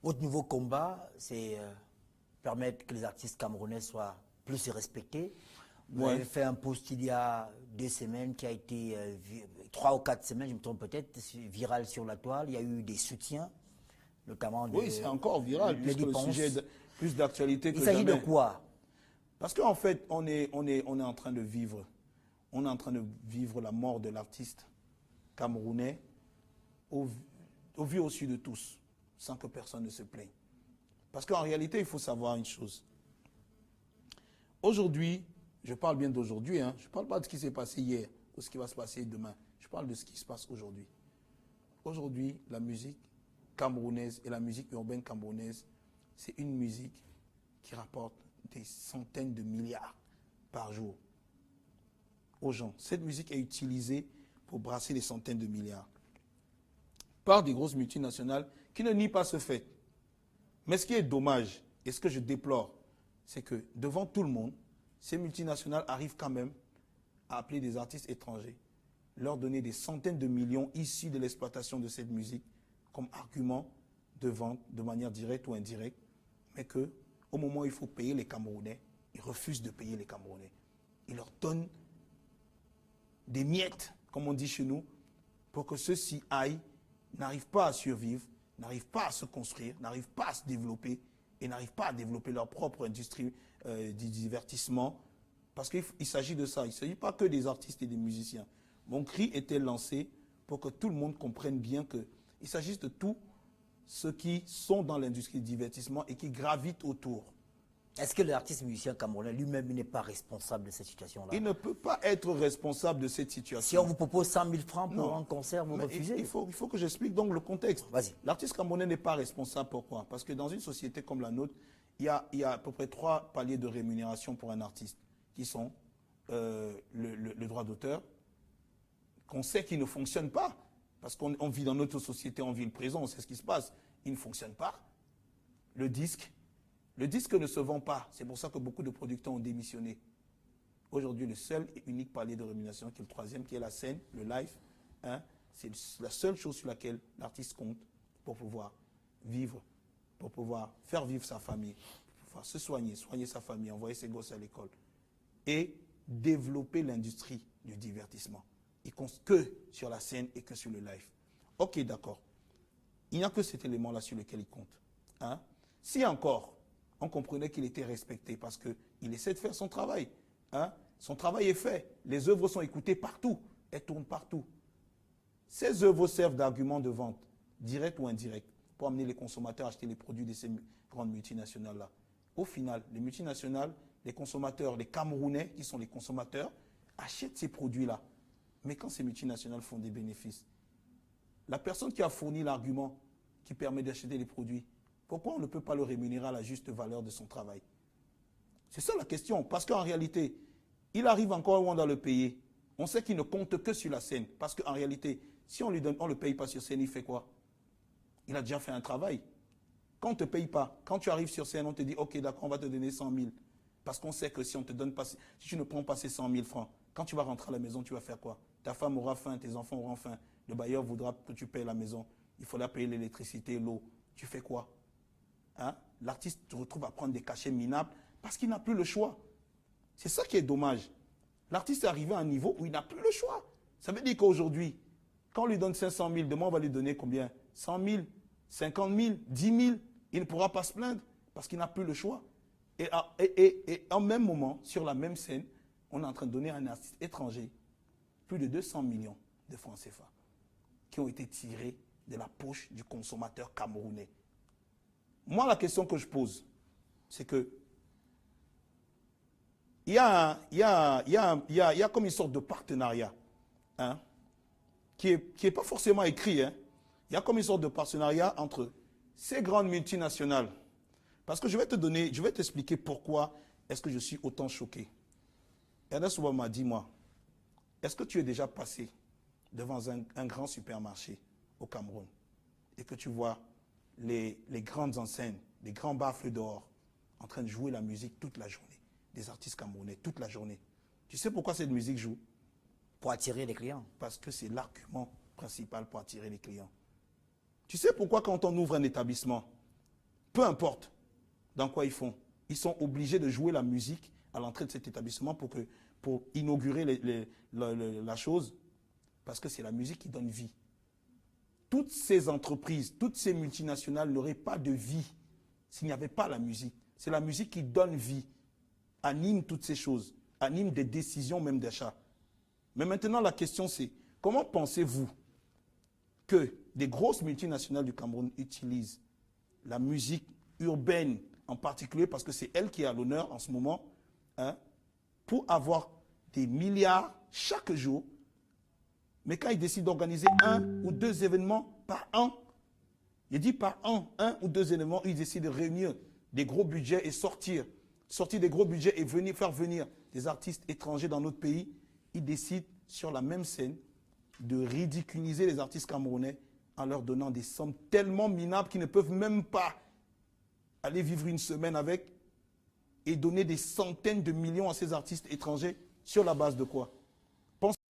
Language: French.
Votre nouveau combat, c'est permettre que les artistes camerounais soient plus respectés. Vous avez fait un post il y a 2 semaines qui a été 3 ou 4 semaines, je me trompe peut-être, viral sur la toile. Il y a eu des soutiens, notamment Oui, c'est encore viral puisque le sujet est plus d'actualité que jamais. Il s'agit de quoi? Parce qu'en fait, on est en train de vivre. On est en train de vivre la mort de l'artiste camerounais au vu au su de tous, sans que personne ne se plaigne. Parce qu'en réalité, il faut savoir une chose. Aujourd'hui, je parle bien d'aujourd'hui, hein, je ne parle pas de ce qui s'est passé hier ou ce qui va se passer demain. Je parle de ce qui se passe aujourd'hui. Aujourd'hui, la musique camerounaise et la musique urbaine camerounaise, c'est une musique qui rapporte des centaines de milliards par jour aux gens. Cette musique est utilisée pour brasser des centaines de milliards par des grosses multinationales qui ne nient pas ce fait. Mais ce qui est dommage et ce que je déplore, c'est que devant tout le monde, ces multinationales arrivent quand même à appeler des artistes étrangers, leur donner des centaines de millions issus de l'exploitation de cette musique comme argument de vente de manière directe ou indirecte, mais qu'au moment où il faut payer les Camerounais, ils refusent de payer les Camerounais. Ils leur donnent des miettes, comme on dit chez nous, pour que ceux-ci aillent, n'arrivent pas à survivre, n'arrivent pas à se construire, n'arrivent pas à se développer et n'arrivent pas à développer leur propre industrie du divertissement. Parce qu'il s'agit de ça. Il ne s'agit pas que des artistes et des musiciens. Mon cri était lancé pour que tout le monde comprenne bien qu'il s'agit de tous ceux qui sont dans l'industrie du divertissement et qui gravitent autour. Est-ce que l'artiste musicien camerounais lui-même n'est pas responsable de cette situation-là? Il ne peut pas être responsable de cette situation. Si on vous propose 100 000 francs pour un concert, vous refusez? Il faut que j'explique donc le contexte. Vas-y. L'artiste camerounais n'est pas responsable. Pourquoi? Parce que dans une société comme la nôtre, il y a à peu près 3 paliers de rémunération pour un artiste, qui sont le droit d'auteur, qu'on sait qu'il ne fonctionne pas, parce qu'on vit dans notre société, on vit le présent, on sait ce qui se passe. Il ne fonctionne pas. Le disque ne se vend pas. C'est pour ça que beaucoup de producteurs ont démissionné. Aujourd'hui, le seul et unique palier de rémunération, qui est le 3e, qui est la scène, le live, hein, c'est la seule chose sur laquelle l'artiste compte pour pouvoir vivre, pour pouvoir faire vivre sa famille, pour pouvoir se soigner sa famille, envoyer ses gosses à l'école et développer l'industrie du divertissement. Il compte que sur la scène et que sur le live. Ok, d'accord. Il n'y a que cet élément-là sur lequel il compte. Hein? Si encore, on comprenait qu'il était respecté parce qu'il essaie de faire son travail. Hein? Son travail est fait. Les œuvres sont écoutées partout. Elles tournent partout. Ces œuvres servent d'argument de vente, direct ou indirect, pour amener les consommateurs à acheter les produits de ces grandes multinationales-là. Au final, les multinationales, les consommateurs, les Camerounais, qui sont les consommateurs, achètent ces produits-là. Mais quand ces multinationales font des bénéfices, la personne qui a fourni l'argument qui permet d'acheter les produits, pourquoi on ne peut pas le rémunérer à la juste valeur de son travail? C'est ça la question. Parce qu'en réalité, il arrive encore où on doit le payer. On sait qu'il ne compte que sur la scène. Parce qu'en réalité, si on lui donne, on ne le paye pas sur scène, il fait quoi? Il a déjà fait un travail. Quand on ne te paye pas, quand tu arrives sur scène, on te dit, ok, d'accord, on va te donner 100 000. Parce qu'on sait que si on te donne pas, si tu ne prends pas ces 100 000 francs, quand tu vas rentrer à la maison, tu vas faire quoi? Ta femme aura faim, tes enfants auront faim. Le bailleur voudra que tu payes la maison. Il faudra payer l'électricité, l'eau. Tu fais quoi? Hein? L'artiste se retrouve à prendre des cachets minables parce qu'il n'a plus le choix. C'est ça qui est dommage. L'artiste est arrivé à un niveau où il n'a plus le choix. Ça veut dire qu'aujourd'hui, quand on lui donne 500 000, demain on va lui donner combien? 100 000, 50 000, 10 000. Il ne pourra pas se plaindre parce qu'il n'a plus le choix. Et en même moment, sur la même scène, on est en train de donner à un artiste étranger plus de 200 millions de francs CFA qui ont été tirés de la poche du consommateur camerounais. Moi, la question que je pose, c'est que il y a comme une sorte de partenariat, hein, qui est pas forcément écrit. Hein. Il y a comme une sorte de partenariat entre ces grandes multinationales. Parce que je vais t'expliquer pourquoi est-ce que je suis autant choqué. Ernest Ouba m'a dit, moi, est-ce que tu es déjà passé devant un grand supermarché au Cameroun et que tu vois les grandes enseignes, les grands baffles dehors en train de jouer la musique toute la journée, des artistes camerounais toute la journée? Tu sais pourquoi cette musique joue? Pour attirer les clients. Parce que c'est l'argument principal pour attirer les clients. Tu sais pourquoi quand on ouvre un établissement, peu importe dans quoi ils font, ils sont obligés de jouer la musique à l'entrée de cet établissement pour inaugurer la chose, parce que c'est la musique qui donne vie. Toutes ces entreprises, toutes ces multinationales n'auraient pas de vie s'il n'y avait pas la musique. C'est la musique qui donne vie, anime toutes ces choses, anime des décisions même d'achat. Mais maintenant, la question c'est, comment pensez-vous que des grosses multinationales du Cameroun utilisent la musique urbaine en particulier, parce que c'est elle qui est à l'honneur en ce moment, hein, pour avoir des milliards chaque jour, mais quand ils décident d'organiser 1 ou 2 événements par an, il dit par an, 1 ou 2 événements, ils décident de réunir des gros budgets et sortir des gros budgets et faire venir des artistes étrangers dans notre pays, ils décident sur la même scène de ridiculiser les artistes camerounais en leur donnant des sommes tellement minables qu'ils ne peuvent même pas aller vivre une semaine avec et donner des centaines de millions à ces artistes étrangers sur la base de quoi?